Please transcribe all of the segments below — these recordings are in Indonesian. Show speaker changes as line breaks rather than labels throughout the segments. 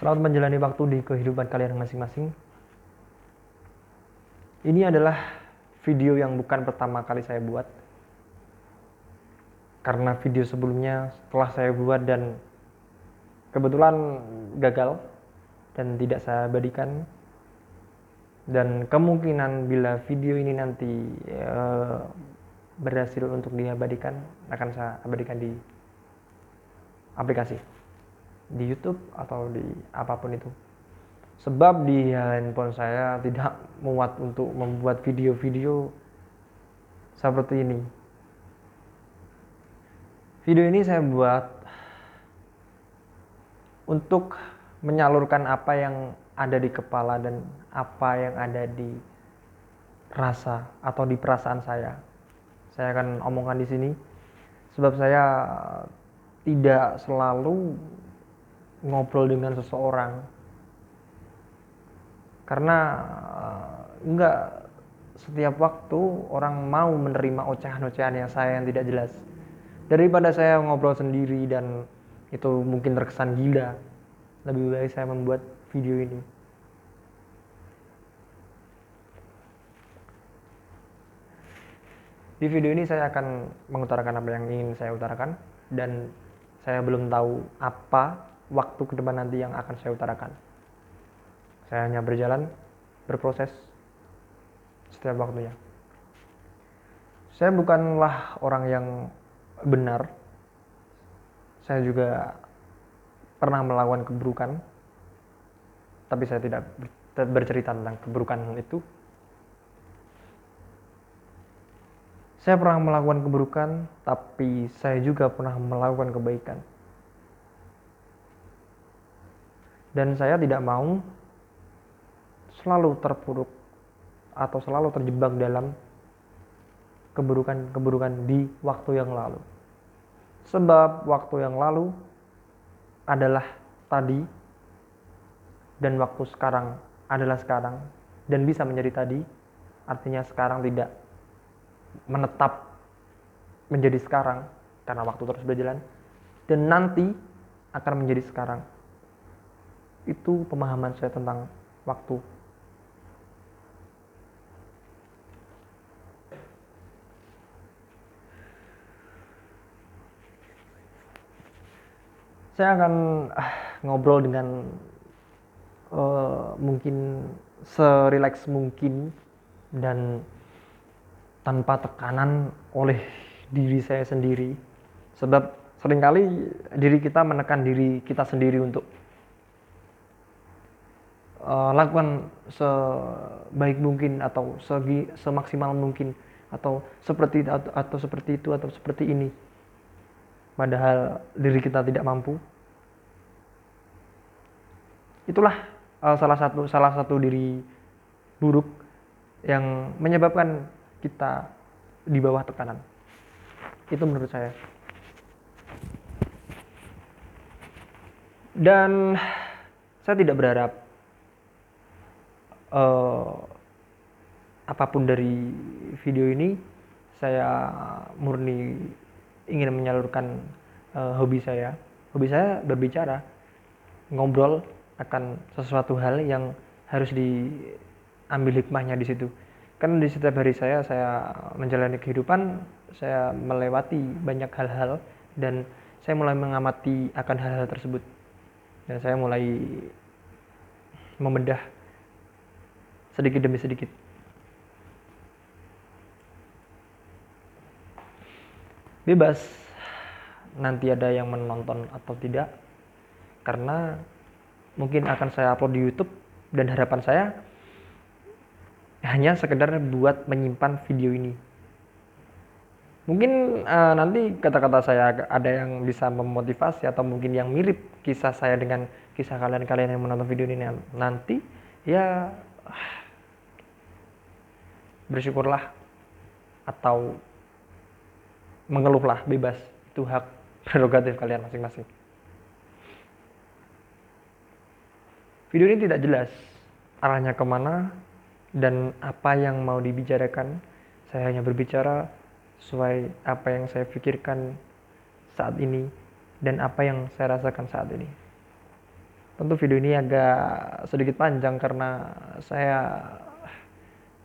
Selamat menjalani waktu di kehidupan kalian masing-masing. Ini adalah video yang bukan pertama kali saya buat. Karena video sebelumnya telah saya buat dan kebetulan gagal dan tidak saya abadikan. Dan kemungkinan bila video ini nanti berhasil untuk diabadikan, akan saya abadikan di aplikasi, di YouTube atau di apapun itu. Sebab di handphone saya tidak muat untuk membuat video-video seperti ini. Video ini saya buat untuk menyalurkan apa yang ada di kepala dan apa yang ada di rasa atau di perasaan saya. Saya akan omongkan di sini sebab saya tidak selalu ngobrol dengan seseorang. Karena enggak setiap waktu orang mau menerima ocehan-ocehan yang saya yang tidak jelas. Daripada saya ngobrol sendiri dan itu mungkin terkesan gila, lebih baik saya membuat video ini. Di video ini saya akan mengutarakan apa yang ingin saya utarakan dan saya belum tahu apa waktu ke depan nanti yang akan saya utarakan. Saya hanya berjalan, berproses setiap waktunya. Saya bukanlah orang yang benar. Saya juga pernah melakukan keburukan, tapi saya tidak bercerita tentang keburukan itu. Saya pernah melakukan keburukan, tapi saya juga pernah melakukan kebaikan. Dan saya tidak mau selalu terpuruk atau selalu terjebak dalam keburukan-keburukan di waktu yang lalu. Sebab waktu yang lalu adalah tadi dan waktu sekarang adalah sekarang dan bisa menjadi tadi, artinya sekarang tidak menetap menjadi sekarang karena waktu terus berjalan dan nanti akan menjadi sekarang. Itu pemahaman saya tentang waktu. Saya akan ngobrol dengan mungkin serileks mungkin dan tanpa tekanan oleh diri saya sendiri. Sebab seringkali diri kita menekan diri kita sendiri untuk lakukan sebaik mungkin atau semaksimal mungkin atau seperti itu atau seperti ini. Padahal diri kita tidak mampu. Itulah salah satu diri buruk yang menyebabkan kita di bawah tekanan. Itu menurut saya. Dan saya tidak berharap apapun dari video ini. Saya murni ingin menyalurkan hobi saya. Hobi saya berbicara, ngobrol akan sesuatu hal yang harus diambil hikmahnya di situ. Kan di setiap hari saya menjalani kehidupan, saya melewati banyak hal-hal dan saya mulai mengamati akan hal-hal tersebut. Dan saya mulai membedah sedikit demi sedikit. Bebas nanti ada yang menonton atau tidak, karena mungkin akan saya upload di YouTube dan harapan saya hanya sekedar buat menyimpan video ini. Mungkin nanti kata-kata saya ada yang bisa memotivasi atau mungkin yang mirip kisah saya dengan kisah kalian yang menonton video ini nanti, ya bersyukurlah atau mengeluhlah, bebas. Itu hak prerogatif kalian masing-masing. Video ini tidak jelas arahnya kemana dan apa yang mau dibicarakan. Saya hanya berbicara sesuai apa yang saya pikirkan saat ini dan apa yang saya rasakan saat ini. Tentu video ini agak sedikit panjang karena saya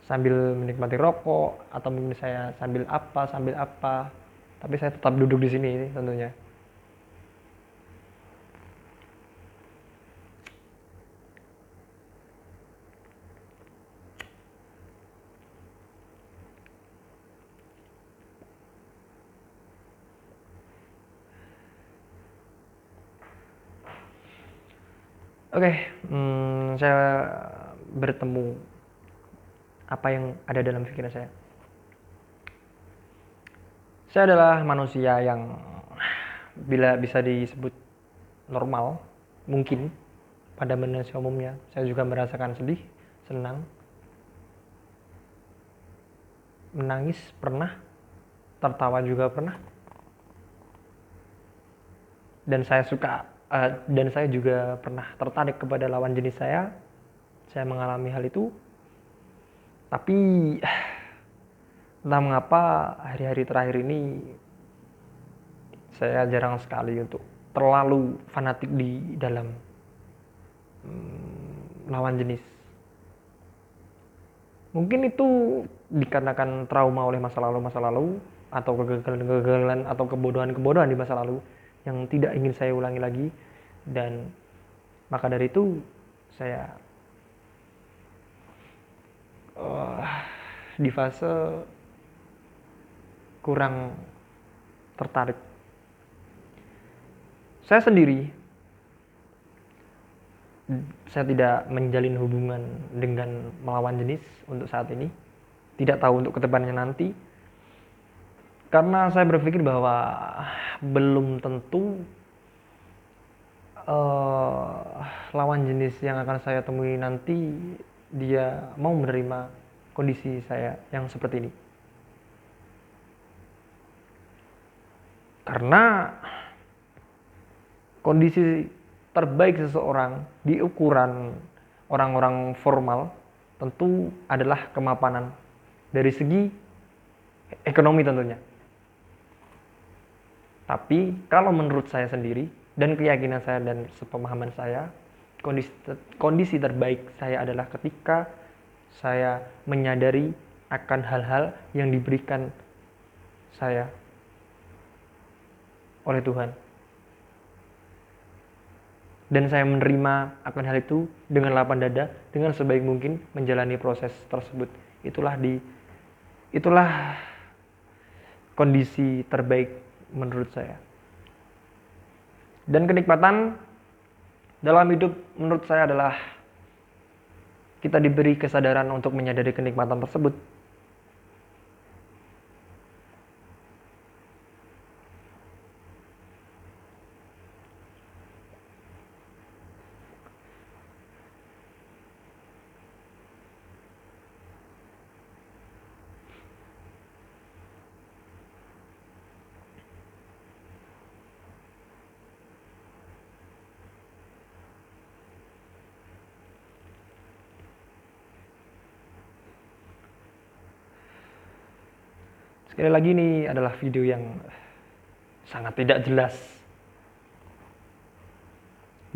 sambil menikmati rokok atau mungkin saya sambil apa, tapi saya tetap duduk di sini tentunya. Oke, saya bertemu apa yang ada dalam pikiran saya. Saya adalah manusia yang bila bisa disebut normal, mungkin pada manusia umumnya. Saya juga merasakan sedih, senang, menangis pernah, tertawa juga pernah. Dan saya juga pernah tertarik kepada lawan jenis saya. Saya mengalami hal itu. Tapi entah mengapa hari-hari terakhir ini saya jarang sekali untuk terlalu fanatik di dalam lawan jenis. Mungkin itu dikarenakan trauma oleh masa lalu atau kegagalan atau kebodohan di masa lalu yang tidak ingin saya ulangi lagi, dan maka dari itu saya di fase kurang tertarik. Saya sendiri, saya tidak menjalin hubungan dengan melawan jenis untuk saat ini. Tidak tahu untuk kedepannya nanti. Karena saya berpikir bahwa belum tentu lawan jenis yang akan saya temui nanti dia mau menerima kondisi saya yang seperti ini. Karena kondisi terbaik seseorang di ukuran orang-orang formal tentu adalah kemapanan dari segi ekonomi tentunya. Tapi kalau menurut saya sendiri dan keyakinan saya dan sepemahaman saya, kondisi terbaik saya adalah ketika saya menyadari akan hal-hal yang diberikan saya oleh Tuhan. Dan saya menerima akan hal itu dengan lapang dada, dengan sebaik mungkin menjalani proses tersebut. Itulah kondisi terbaik menurut saya. Dan kenikmatan dalam hidup menurut saya adalah kita diberi kesadaran untuk menyadari kenikmatan tersebut. Sekali lagi, ini adalah video yang sangat tidak jelas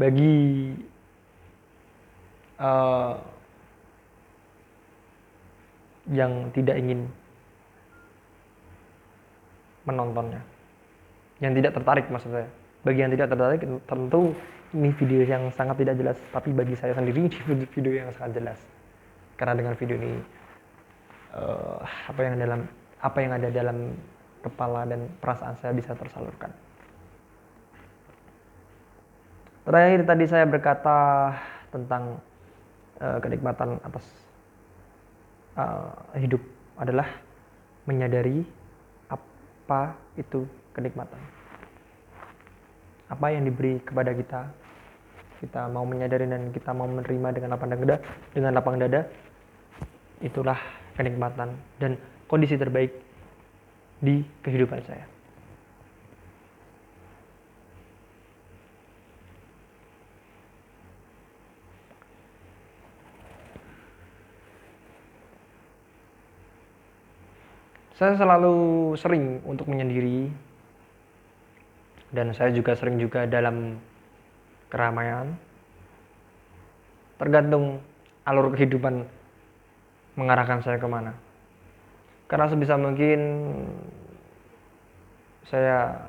bagi yang tidak ingin menontonnya, yang tidak tertarik maksud saya. Bagi yang tidak tertarik tentu ini video yang sangat tidak jelas, tapi bagi saya sendiri ini video yang sangat jelas. Karena dengan video ini apa yang ada dalam kepala dan perasaan saya bisa tersalurkan. Terakhir tadi saya berkata tentang kenikmatan atas hidup adalah menyadari apa itu kenikmatan. Apa yang diberi kepada kita mau menyadari dan kita mau menerima dengan lapang dada, itulah kenikmatan dan kondisi terbaik di kehidupan saya. Saya selalu sering untuk menyendiri, dan saya juga sering juga dalam keramaian. tergantung alur kehidupan mengarahkan saya kemana. Karena sebisa mungkin saya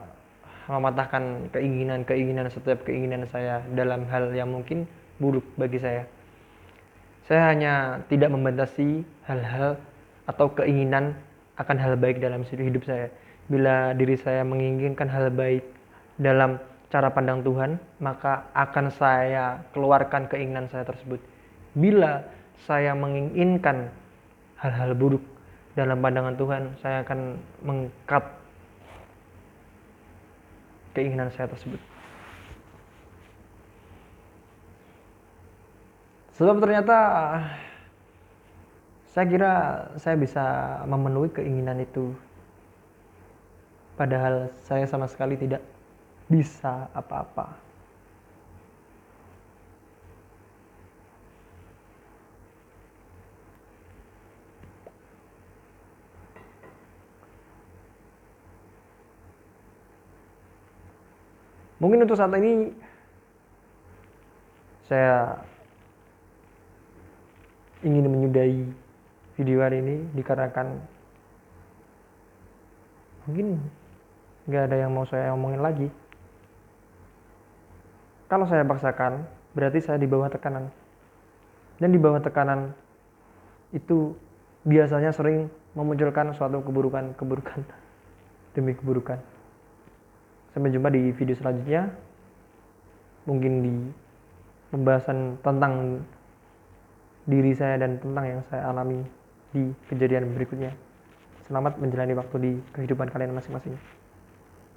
mematahkan keinginan setiap keinginan saya dalam hal yang mungkin buruk bagi saya. Saya hanya tidak membatasi hal-hal atau keinginan akan hal baik dalam hidup saya. Bila diri saya menginginkan hal baik dalam cara pandang Tuhan, maka akan saya keluarkan keinginan saya tersebut. Bila saya menginginkan hal-hal buruk dalam pandangan Tuhan, saya akan meng-cut keinginan saya tersebut. Sebab ternyata saya kira saya bisa memenuhi keinginan itu, padahal saya sama sekali tidak bisa apa-apa. Mungkin untuk saat ini saya ingin menyudahi video hari ini dikarenakan mungkin nggak ada yang mau saya omongin lagi. Kalau saya paksakan, berarti saya di bawah tekanan. Dan di bawah tekanan itu biasanya sering memunculkan suatu keburukan demi keburukan. Sampai jumpa di video selanjutnya, mungkin di pembahasan tentang diri saya dan tentang yang saya alami di kejadian berikutnya. Selamat menjalani waktu di kehidupan kalian masing-masing.